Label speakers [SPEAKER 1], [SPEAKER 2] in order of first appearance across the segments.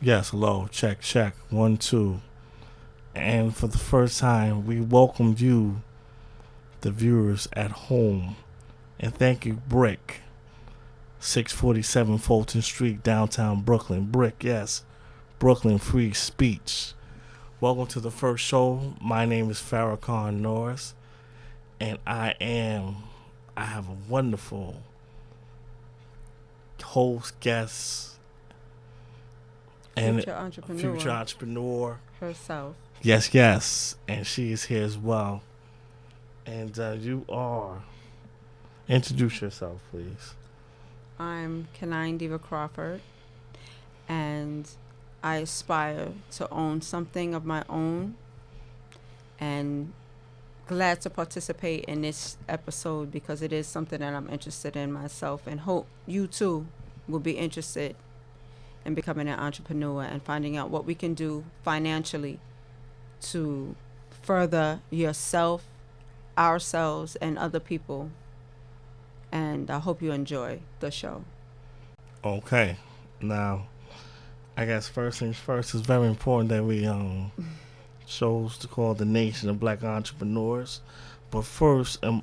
[SPEAKER 1] Yes, hello, check, check, 1, 2. And for the first time, we welcomed you, the viewers at home. And thank you, Brick, 647 Fulton Street, downtown Brooklyn. Brick, yes, Brooklyn Free Speech. Welcome to the first show. My name is Farrakhan Norris, and I have a wonderful host, guest, and future entrepreneur
[SPEAKER 2] herself.
[SPEAKER 1] Yes, and she is here as well. And introduce yourself, please.
[SPEAKER 2] I'm Kenine Diva Crawford, and I aspire to own something of my own, and glad to participate in this episode because it is something that I'm interested in myself, and hope you too will be interested in becoming an entrepreneur and finding out what we can do financially to further yourself, ourselves, and other people. And I hope you enjoy the show.
[SPEAKER 1] Okay. Now, I guess first things first, it's very important that we chose to call the nation of Black entrepreneurs. But first and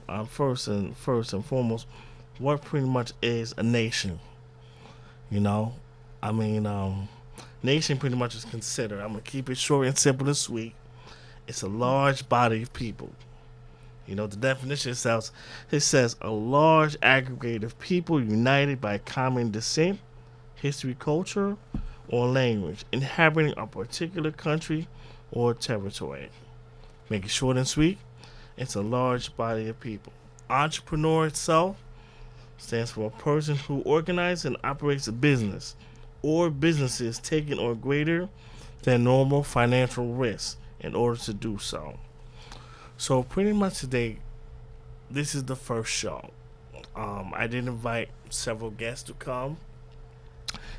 [SPEAKER 1] foremost, what pretty much is a nation? You know, I mean, nation pretty much is considered. I'm gonna keep it short and simple and sweet. It's a large body of people. You know, the definition says a large aggregate of people united by common descent, history, culture, or language, inhabiting a particular country or territory. Make it short and sweet. It's a large body of people. Entrepreneur itself stands for a person who organizes and operates a business or businesses taking on greater than normal financial risk in order to do so. So pretty much today, this is the first show. I did invite several guests to come,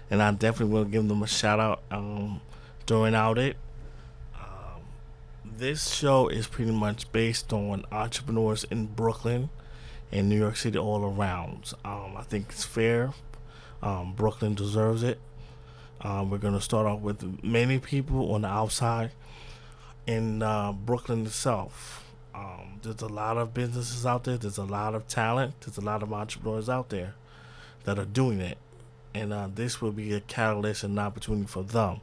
[SPEAKER 1] and I definitely will give them a shout out during it. This show is pretty much based on entrepreneurs in Brooklyn and New York City all around. I think it's fair. Brooklyn deserves it. We're going to start off with many people on the outside in Brooklyn itself. There's a lot of businesses out there. There's a lot of talent. There's a lot of entrepreneurs out there that are doing it. And this will be a catalyst and an opportunity for them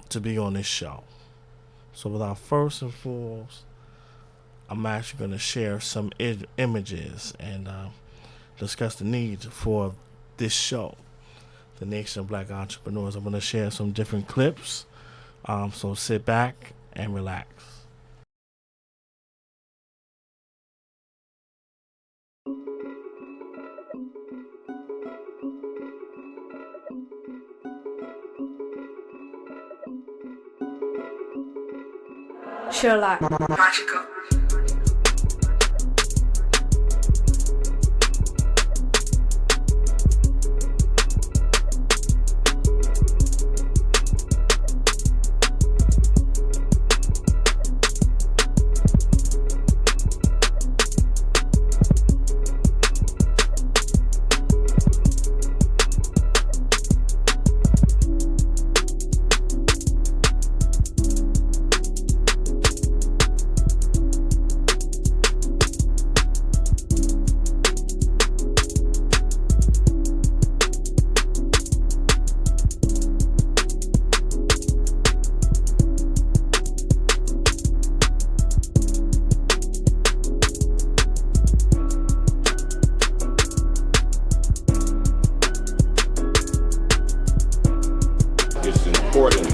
[SPEAKER 1] to be on this show. So without first and foremost, I'm actually going to share some images and discuss the needs for this show, the Nation of Black Entrepreneurs. I'm going to share some different clips. So sit back and relax.
[SPEAKER 3] Sherlock. Magical.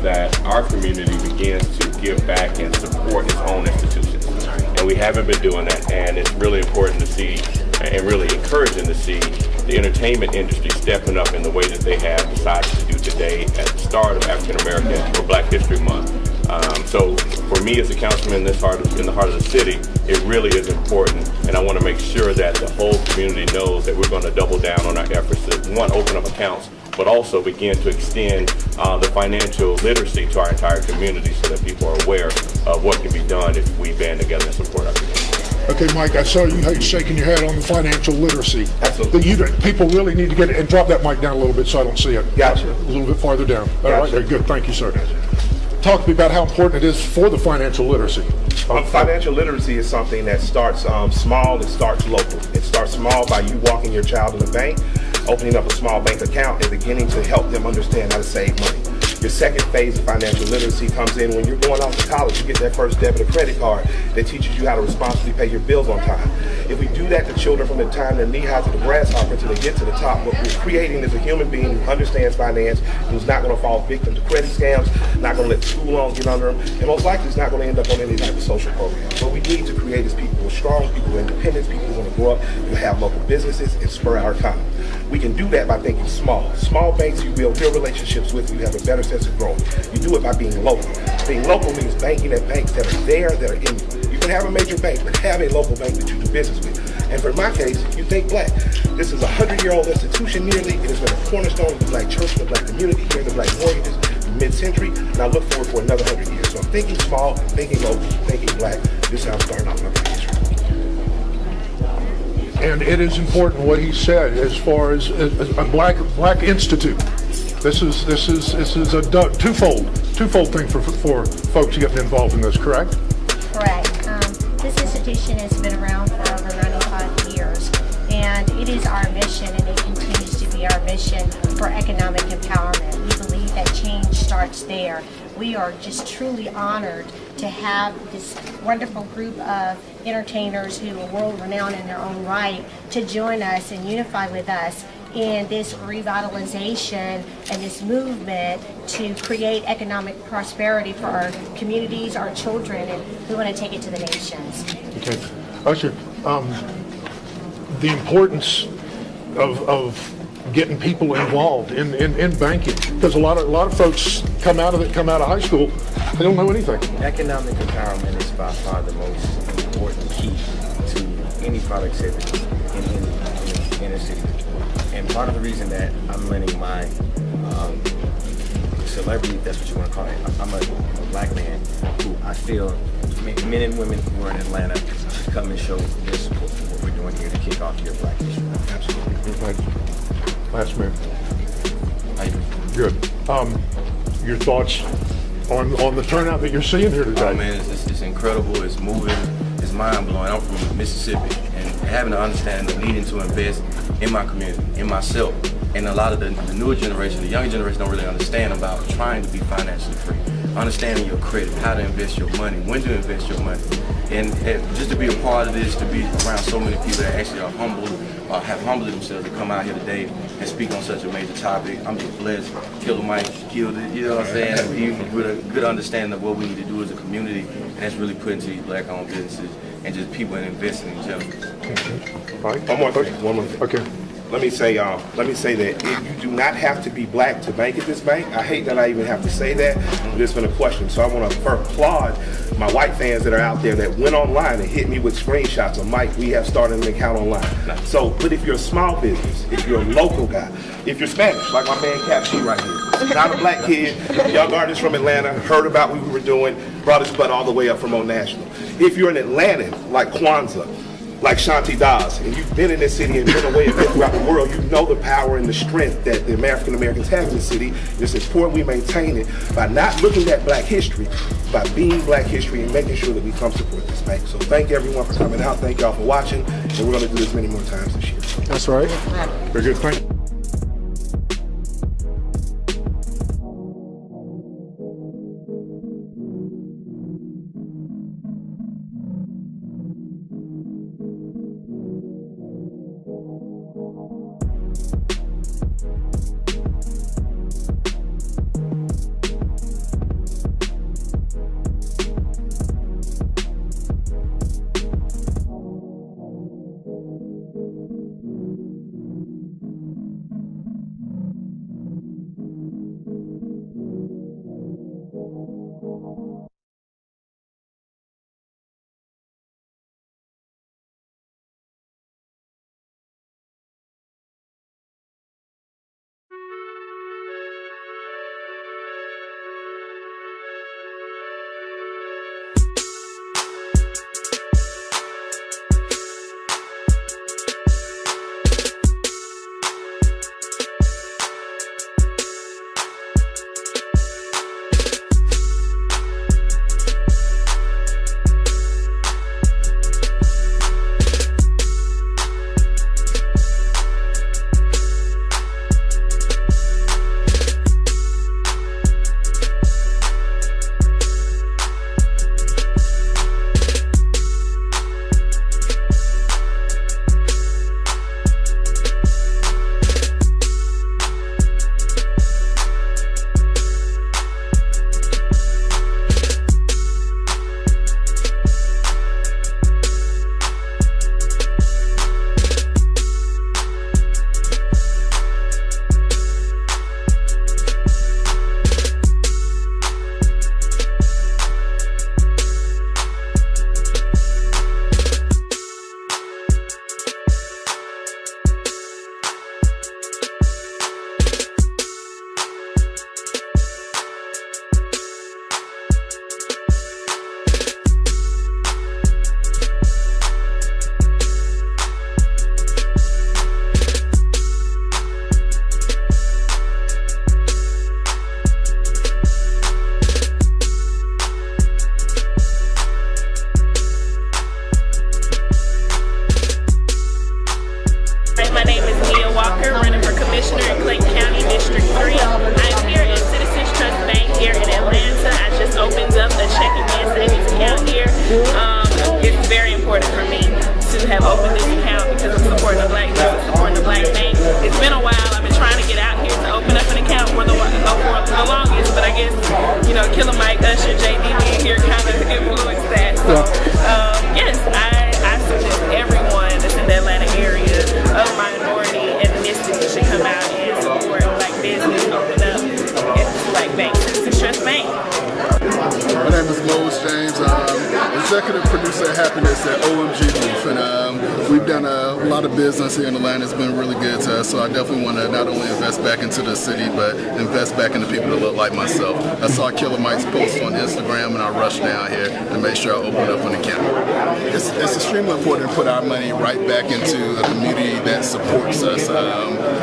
[SPEAKER 4] That our community begins to give back and support its own institutions. And we haven't been doing that, and it's really important to see and really encouraging to see the entertainment industry stepping up in the way that they have decided to do today at the start of African American or Black History Month. So for me as a councilman in the heart of the city, it really is important, and I want to make sure that the whole community knows that we're going to double down on our efforts to, one, open up accounts, but also begin to extend the financial literacy to our entire community so that people are aware of what can be done if we band together and support our community.
[SPEAKER 5] Okay, Mike, I saw you shaking your head on the financial literacy.
[SPEAKER 4] Absolutely.
[SPEAKER 5] People really need to get it, and drop that mic down a little bit so I don't see it.
[SPEAKER 4] Gotcha.
[SPEAKER 5] A little bit farther down. All
[SPEAKER 4] Gotcha.
[SPEAKER 5] right, there, good. Thank you, sir. Talk to me about how important it is for the financial literacy.
[SPEAKER 4] Financial literacy is something that starts small, it starts local. It starts small by you walking your child in the bank, opening up a small bank account, and beginning to help them understand how to save money. Your second phase of financial literacy comes in when you're going off to college. You get that first debit or credit card that teaches you how to responsibly pay your bills on time. If we do that to children from the time they're knee-high to the grasshopper until they get to the top, what we're creating is a human being who understands finance, who's not going to fall victim to credit scams, not going to let school loans get under them, and most likely is not going to end up on any type of social program. What we need to create is people who are strong, people who are independent, people who want to grow up, who have local businesses and spur our economy. We can do that by thinking small. Small banks you build real relationships with, you have a better sense of growing. You do it by being local. Being local means banking at banks that are there, that are in you. You can have a major bank, but have a local bank that you do business with. And for my case, you think Black. This is a 100-year-old institution nearly. It has been a cornerstone of the Black church and the Black community here in the Black mortgages mid-century, and I look forward for another 100 years. So I'm thinking small, thinking local, thinking Black. This is how I'm starting off my Black history.
[SPEAKER 5] And it is important what he said as far as a Black Institute. This is a twofold thing for folks getting involved in this, correct?
[SPEAKER 6] Correct. This institution has been around for over 95 years, and it is our mission, and it continues to be our mission for economic empowerment. We believe that change starts there. We are just truly honored to have this wonderful group of entertainers who are world-renowned in their own right to join us and unify with us in this revitalization and this movement to create economic prosperity for our communities, our children, and we want to take it to the nations.
[SPEAKER 5] Okay. Usher, the importance of getting people involved in banking, because a lot of folks come out of high school, they don't know anything.
[SPEAKER 7] Economic empowerment is by far the most important key to any product savings in a city. And part of the reason that I'm lending my celebrity, if that's what you want to call it, I'm a Black man who I feel men and women who are in Atlanta should come and show their support for what we're doing here to kick off your Black history.
[SPEAKER 5] Absolutely. Last man.
[SPEAKER 7] How you doing?
[SPEAKER 5] Good. Your thoughts on the turnout that you're seeing here today?
[SPEAKER 7] Oh man, it's incredible. It's moving. It's mind blowing. I'm from Mississippi, and having to understand the needing to invest in my community, in myself, and a lot of the newer generation, the younger generation, don't really understand about trying to be financially free, understanding your credit, how to invest your money, when to invest your money, and just to be a part of this, to be around so many people that actually are humble, have humbled themselves to come out here today and speak on such a major topic. I'm just blessed. Killer Mike killed it, you know what I'm saying? Even with a good understanding of what we need to do as a community, and that's really put into these Black-owned businesses and just people and investing in general.
[SPEAKER 5] Right.
[SPEAKER 4] One more thing.
[SPEAKER 5] Okay.
[SPEAKER 4] Let me say that you do not have to be Black to bank at this bank. I hate that I even have to say that, but it's been a question. So I want to first applaud my white fans that are out there that went online and hit me with screenshots of Mike, we have started an account online. So, but if you're a small business, if you're a local guy, if you're Spanish, like my man Capshi right here, not a Black kid, young artist from Atlanta, heard about what we were doing, brought his butt all the way up from Old National. If you're an Atlantan, like Kwanzaa, like Shanti Das, and you've been in this city and been away and been throughout the world, you know the power and the strength that the African Americans have in the city. It's important we maintain it by not looking at Black history, by being Black history and making sure that we come support this bank. So thank everyone for coming out. Thank y'all for watching, and we're going to do this many more times this year.
[SPEAKER 5] That's right. Very good. Thank you.
[SPEAKER 8] executive producer of happiness at OMG Group, and we've done a lot of business here in Atlanta. It's been really good to us, so I definitely want to not only invest back into the city, but invest back into people that look like myself. I saw Killer Mike's post on Instagram, and I rushed down here to make sure I opened up an account. It's extremely important to put our money right back into a community that supports us.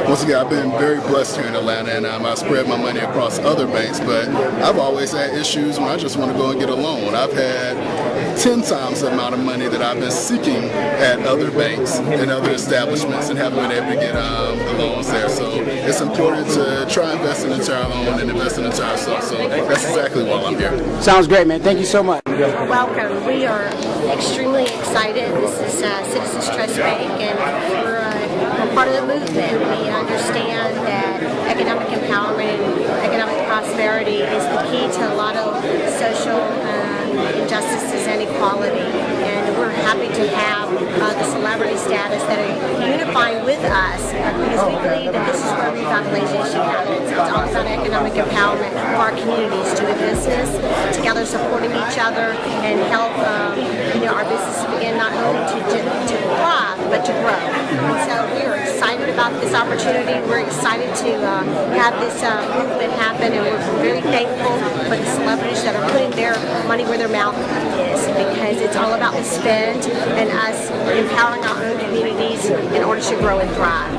[SPEAKER 8] Once again, I've been very blessed here in Atlanta, and I spread my money across other banks, but I've always had issues when I just want to go and get a loan. I've had 10 times the amount of money that I've been seeking at other banks and other establishments and haven't been able to get the loans there. So it's important to try investing into our loan and investing into ourselves. So that's exactly why I'm here.
[SPEAKER 9] Sounds great, man. Thank you so much.
[SPEAKER 6] Welcome. We are extremely excited. This is Citizens Trust Bank, and we're part of the movement. We understand that economic empowerment and economic prosperity is the key to a lot of social injustices and equality. And we're happy to have the celebrity status that are unifying with us, because we believe that this is where revitalization happens. It's all about economic empowerment for our communities, doing business together, supporting each other, and help our businesses begin not only to thrive, but to grow. And so we are excited about this opportunity. We're excited to have this movement happen, and we're very thankful for the celebrities that are putting their money where their mouth is, because it's all about the spend and us empowering our own communities in order to grow and thrive.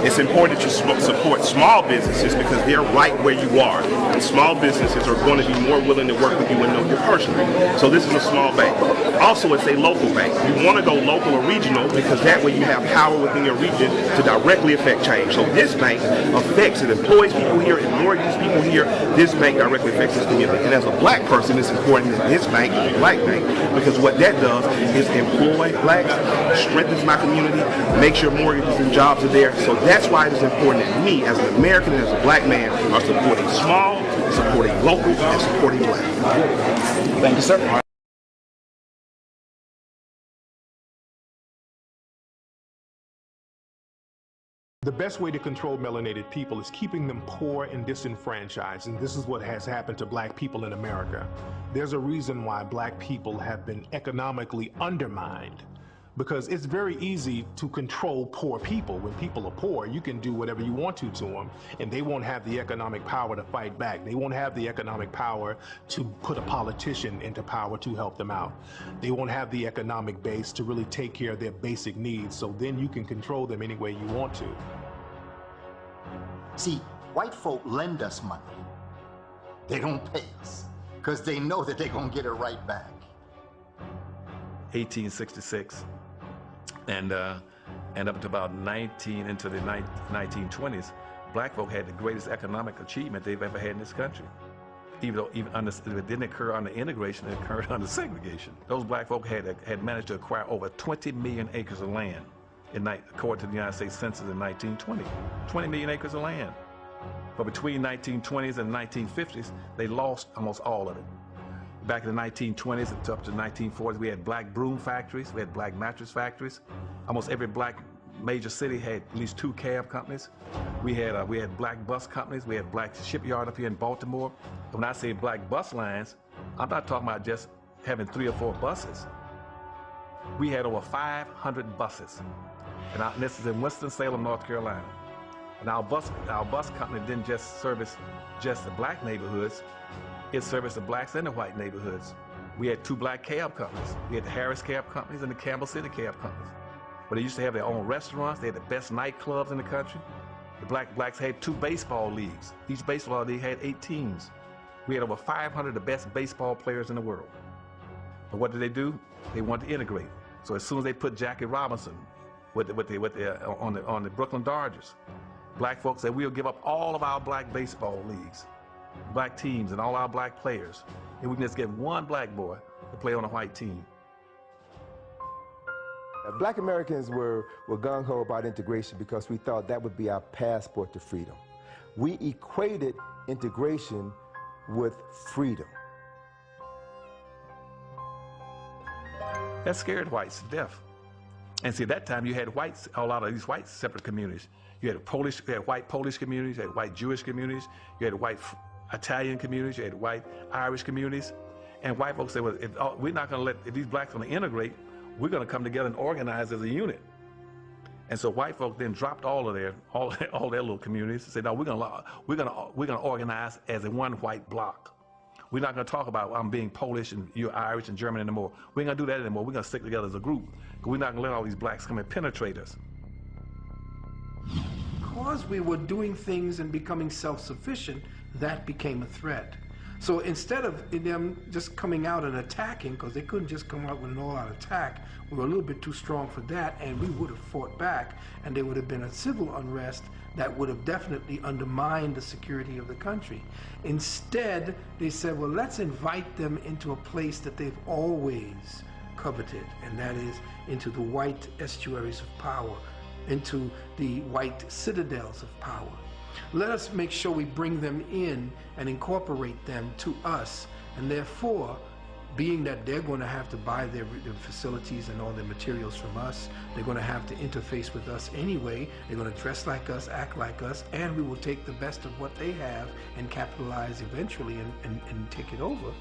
[SPEAKER 4] It's important to support small businesses because they're right where you are. And small businesses are going to be more willing to work with you and know you personally. So this is a small bank. Also, it's a local bank. You want to go local or regional because that way you have power within your region to directly affect change. So this bank affects, it employs people here, it mortgages people here. This bank directly affects this community. And as a black person, it's important that this bank is a black bank, because what that does is employ blacks, strengthens my community, makes sure mortgages and jobs are there. So that's why it is important that me, as an American and as a black man, are supporting small, supporting local, and supporting black.
[SPEAKER 9] Thank you, sir.
[SPEAKER 5] The best way to control melanated people is keeping them poor and disenfranchised, and this is what has happened to black people in America. There's a reason why black people have been economically undermined, because it's very easy to control poor people. When people are poor, you can do whatever you want to them, and they won't have the economic power to fight back. They won't have the economic power to put a politician into power to help them out. They won't have the economic base to really take care of their basic needs, so then you can control them any way you want to.
[SPEAKER 10] See, white folk lend us money. They don't pay us because they know that they're going to get it right back.
[SPEAKER 11] 1866 and up to about into the 1920s, black folk had the greatest economic achievement they've ever had in this country. Even though it didn't occur under integration, it occurred under segregation. Those black folk had managed to acquire over 20 million acres of land, according to the United States Census in 1920. 20 million acres of land. But between 1920s and 1950s, they lost almost all of it. Back in the 1920s and up to the 1940s, we had black broom factories, we had black mattress factories. Almost every black major city had at least 2 cab companies. We had black bus companies, we had black shipyard up here in Baltimore. When I say black bus lines, I'm not talking about just having 3 or 4 buses. We had over 500 buses. And this is in Winston-Salem, North Carolina. And our bus company didn't just service just the black neighborhoods, it serviced the blacks and the white neighborhoods. We had 2 black cab companies. We had the Harris Cab Companies and the Campbell City Cab Companies. But they used to have their own restaurants. They had the best nightclubs in the country. The blacks had 2 baseball leagues. Each baseball league had 8 teams. We had over 500 of the best baseball players in the world. But what did they do? They wanted to integrate. So as soon as they put Jackie Robinson on the Brooklyn Dodgers, black folks said, we'll give up all of our black baseball leagues, black teams, and all our black players, and we can just get 1 black boy to play on a white team.
[SPEAKER 12] Black Americans were gung-ho about integration because we thought that would be our passport to freedom. We equated integration with freedom.
[SPEAKER 11] That scared whites to death. And see, at that time you had whites, a lot of these white separate communities. You had white Polish communities, you had white Jewish communities, you had white Italian communities, you had white Irish communities. And white folks say, well, we're not going to if these blacks going to integrate, we're going to come together and organize as a unit. And so white folk then dropped all their little communities and said, no, we're going to organize as a one white bloc. We're not going to talk about I'm being Polish and you're Irish and German anymore. We ain't going to do that anymore. We're going to stick together as a group. Because we're not going to let all these blacks come and penetrate us.
[SPEAKER 13] Because we were doing things and becoming self-sufficient, that became a threat. So instead of them just coming out and attacking, because they couldn't just come out with an all-out attack, we were a little bit too strong for that, and we would have fought back, and there would have been a civil unrest that would have definitely undermined the security of the country. Instead, they said, well, let's invite them into a place that they've always coveted, and that is into the white estuaries of power, into the white citadels of power. Let us make sure we bring them in and incorporate them to us, and therefore, being that they're going to have to buy their facilities and all their materials from us, they're going to have to interface with us anyway, they're going to dress like us, act like us, and we will take the best of what they have and capitalize eventually and take it over.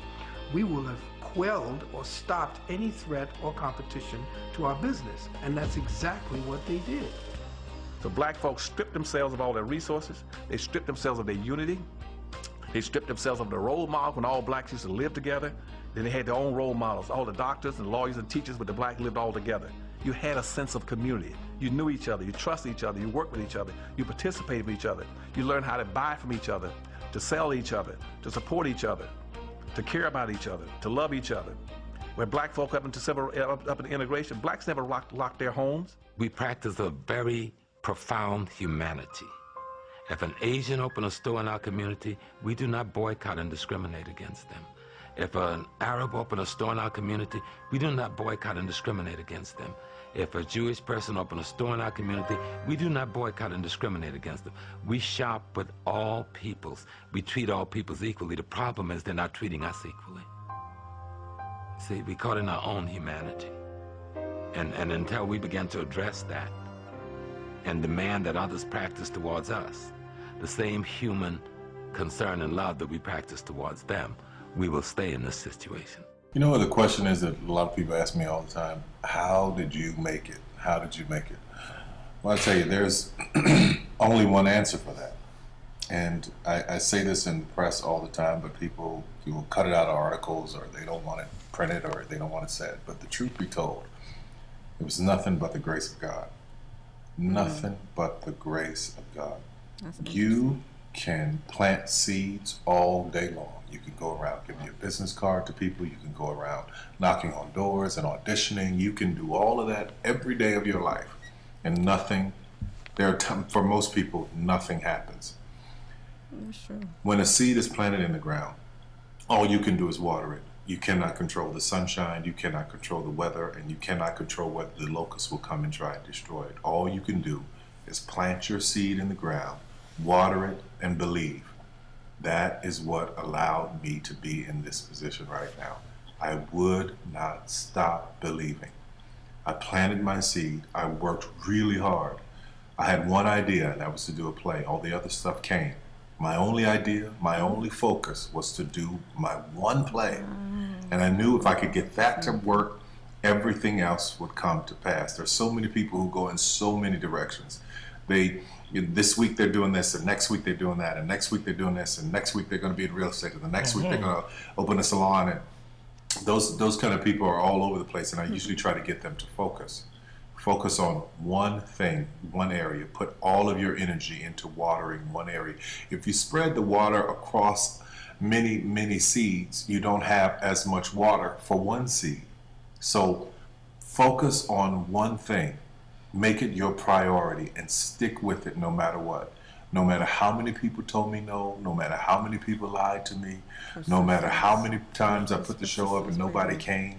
[SPEAKER 13] We will have quelled or stopped any threat or competition to our business, and that's exactly what they did.
[SPEAKER 11] So black folks stripped themselves of all their resources. They stripped themselves of their unity. They stripped themselves of the role model when all blacks used to live together. Then they had their own role models. All the doctors and lawyers and teachers with the black lived all together. You had a sense of community. You knew each other. You trusted each other. You worked with each other. You participated with each other. You learned how to buy from each other, to sell each other, to support each other, to care about each other, to love each other. Where black folk up into integration, blacks never locked their homes.
[SPEAKER 14] We practice a very profound humanity. If an Asian opens a store in our community, we do not boycott and discriminate against them. If an Arab opens a store in our community, we do not boycott and discriminate against them. If a Jewish person opens a store in our community, we do not boycott and discriminate against them. We shop with all peoples. We treat all peoples equally. The problem is they're not treating us equally. See, we caught in our own humanity. And until we begin to address that and demand that others practice towards us the same human concern and love that we practice towards them, we will stay in this situation.
[SPEAKER 15] You know what the question is that a lot of people ask me all the time? How did you make it? How did you make it? Well, I tell you, there's only one answer for that. And I say this in the press all the time, but people will cut it out of articles, or they don't want it printed, or they don't want it said. But the truth be told, it was nothing but the grace of God. Nothing but the grace of God. You can plant seeds all day long. You can go around giving your business card to people. You can go around knocking on doors and auditioning. You can do all of that every day of your life. And nothing, for most people, nothing happens.
[SPEAKER 2] That's true.
[SPEAKER 15] When a seed is planted in the ground, all you can do is water it. You cannot control the sunshine, you cannot control the weather, and you cannot control whether the locusts will come and try and destroy it. All you can do is plant your seed in the ground, water it, and believe. That is what allowed me to be in this position right now. I would not stop believing. I planted my seed. I worked really hard. I had one idea, and that was to do a play. All the other stuff came. My only idea, my only focus was to do my one play. And I knew if I could get that to work, everything else would come to pass. There's so many people who go in so many directions. This week they're doing this, and next week they're doing that, and next week they're doing this, and next week they're going to be in real estate, and the next week they're going to open a salon. And those kind of people are all over the place, and I usually try to get them to focus. Focus on one thing, one area. Put all of your energy into watering one area. If you spread the water across many, many seeds, you don't have as much water for one seed. So focus on one thing. Make it your priority and stick with it no matter what. No matter how many people told me no, no matter how many people lied to me, no matter how many times I put the show up and nobody came.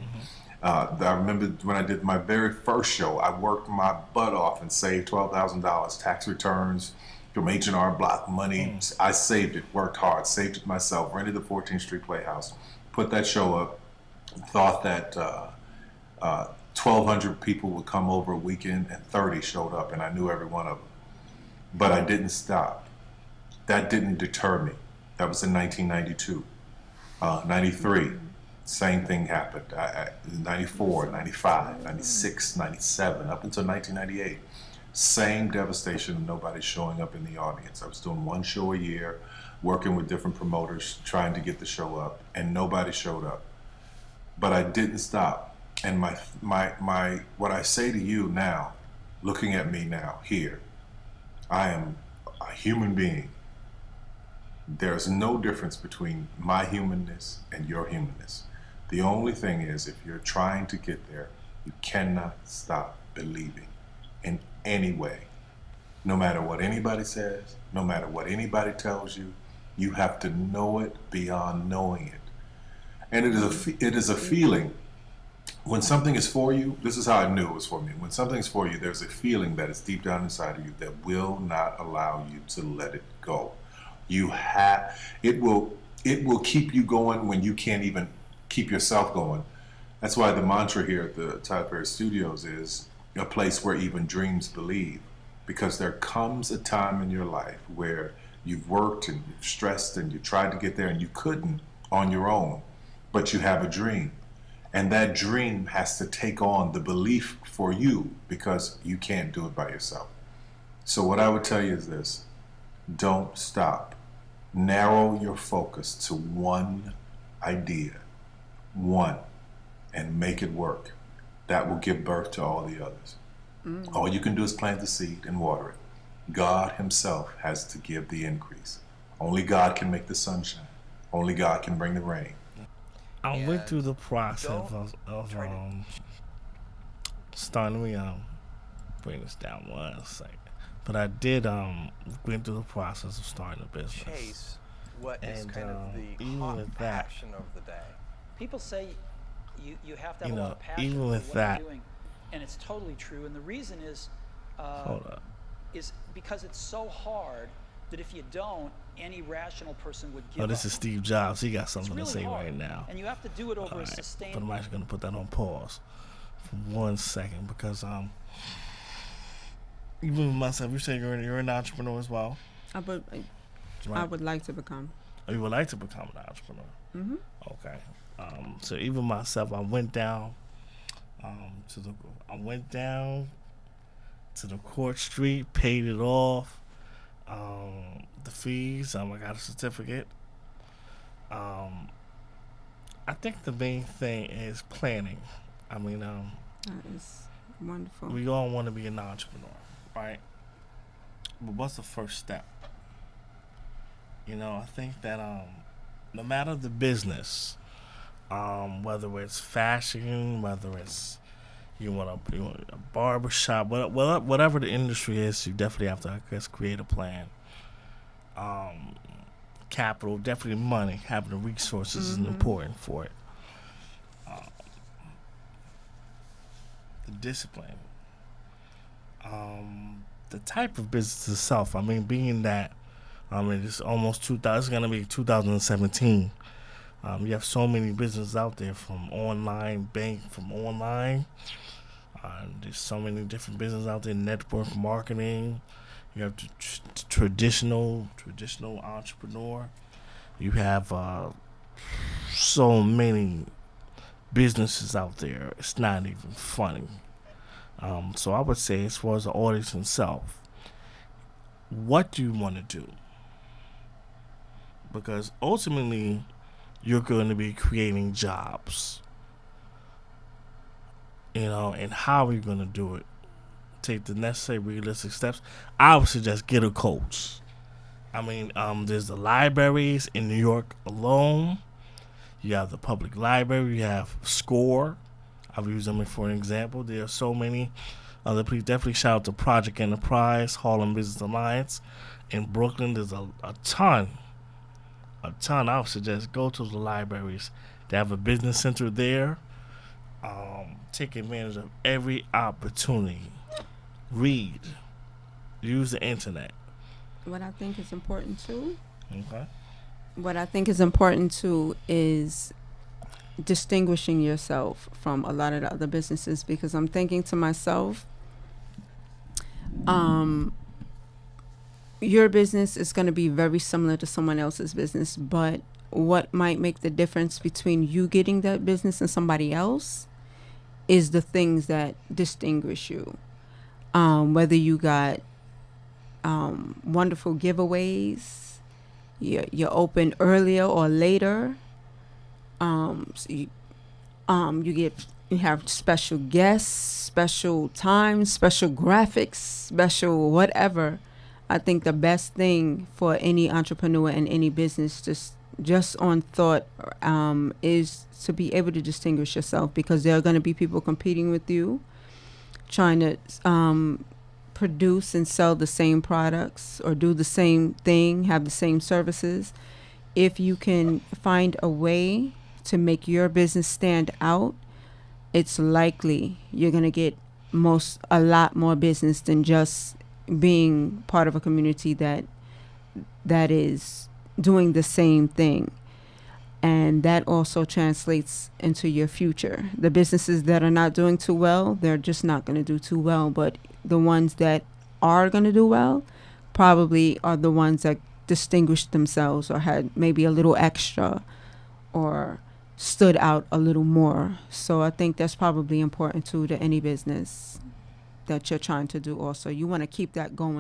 [SPEAKER 15] I remember when I did my very first show, I worked my butt off and saved $12,000 tax returns from H&R Block money. I saved it, worked hard, saved it myself, rented the 14th Street Playhouse, put that show up, thought that 1,200 people would come over a weekend, and 30 showed up, and I knew every one of them. But I didn't stop. That didn't deter me. That was in 1992, 93. Same thing happened. 94, 95, 96, 97, up until 1998. Same devastation, nobody showing up in the audience. I was doing one show a year, working with different promoters, trying to get the show up, and nobody showed up. But I didn't stop. And my what I say to you now, looking at me now, here, I am a human being. There's no difference between my humanness and your humanness. The only thing is, if you're trying to get there, you cannot stop believing in any way. No matter what anybody says, no matter what anybody tells you, you have to know it beyond knowing it. And it is a feeling. When something is for you, this is how I knew it was for me. When something's for you, there's a feeling that is deep down inside of you that will not allow you to let it go. It will keep you going when you can't even keep yourself going. That's why the mantra here at the Tyler Perry Studios is a place where even dreams believe. Because there comes a time in your life where you've worked and you've stressed and you tried to get there and you couldn't on your own, but you have a dream. And that dream has to take on the belief for you because you can't do it by yourself. So what I would tell you is this: don't stop. Narrow your focus to one idea, and make it work. That will give birth to all the others. All you can do is plant the seed and water it. God himself has to give the increase. Only God can make the sunshine. Only God can bring the rain.
[SPEAKER 1] I went through the process of starting. Let me bring this down 1 second. But I did went through the process of starting a business.
[SPEAKER 16] Chase, what is kind of the
[SPEAKER 1] even
[SPEAKER 16] hot
[SPEAKER 1] with that,
[SPEAKER 16] passion of the day?
[SPEAKER 17] People say you have to have a lot of passion
[SPEAKER 1] even
[SPEAKER 17] for
[SPEAKER 1] with
[SPEAKER 17] what
[SPEAKER 1] that,
[SPEAKER 17] you're doing, and it's totally true. And the reason is because it's so hard that if you don't, any rational person would give up.
[SPEAKER 1] this is Steve Jobs. He got something
[SPEAKER 17] really
[SPEAKER 1] to say
[SPEAKER 17] hard.
[SPEAKER 1] right now.
[SPEAKER 17] And you have to do it over a
[SPEAKER 1] But
[SPEAKER 17] sustained.
[SPEAKER 1] I'm actually going to put that on pause for 1 second because even with myself, you say you're an entrepreneur as well.
[SPEAKER 2] I would like to become.
[SPEAKER 1] Oh, you would like to become an entrepreneur?
[SPEAKER 2] Mm-hmm.
[SPEAKER 1] Okay. So even myself, I went down to the Court Street, paid it off, the fees. I got a certificate. I think the main thing is planning.
[SPEAKER 2] That is wonderful.
[SPEAKER 1] We all want to be an entrepreneur, right? But what's the first step? I think that no matter the business, whether it's fashion, whether it's you want a barber shop, whatever the industry is, you definitely have to, I guess, create a plan. Capital, definitely money, having the resources is important for it. The discipline. The type of business itself, being that, it's almost 2000, it's going to be 2017. You have so many businesses out there from online. There's so many different businesses out there, network marketing. You have the traditional entrepreneur. You have so many businesses out there. It's not even funny. So I would say, as far as the audience itself, what do you want to do? Because ultimately, you're going to be creating jobs. And how are you going to do it? Take the necessary realistic steps. I would suggest get a coach. There's the libraries in New York alone. You have the public library. You have SCORE. I've used them for an example. There are so many other people. Definitely shout out to Project Enterprise, Harlem Business Alliance. In Brooklyn, there's a ton. I would suggest go to the libraries. They have a business center there. Take advantage of every opportunity. Read. Use the internet.
[SPEAKER 2] What I think is important too.
[SPEAKER 1] Okay.
[SPEAKER 2] What I think is important too is distinguishing yourself from a lot of the other businesses, because I'm thinking to myself, your business is going to be very similar to someone else's business, but what might make the difference between you getting that business and somebody else is the things that distinguish you. Whether you got wonderful giveaways, you're open earlier or later. So you have special guests, special times, special graphics, special whatever. I think the best thing for any entrepreneur and any business, just on thought, is to be able to distinguish yourself, because there are going to be people competing with you, trying to produce and sell the same products or do the same thing, have the same services. If you can find a way to make your business stand out, it's likely you're going to get a lot more business than just being part of a community that is doing the same thing. And that also translates into your future. The businesses that are not doing too well, they're just not going to do too well. But the ones that are going to do well probably are the ones that distinguished themselves or had maybe a little extra or stood out a little more. So I think that's probably important too to any business that you're trying to do also. You want to keep that going.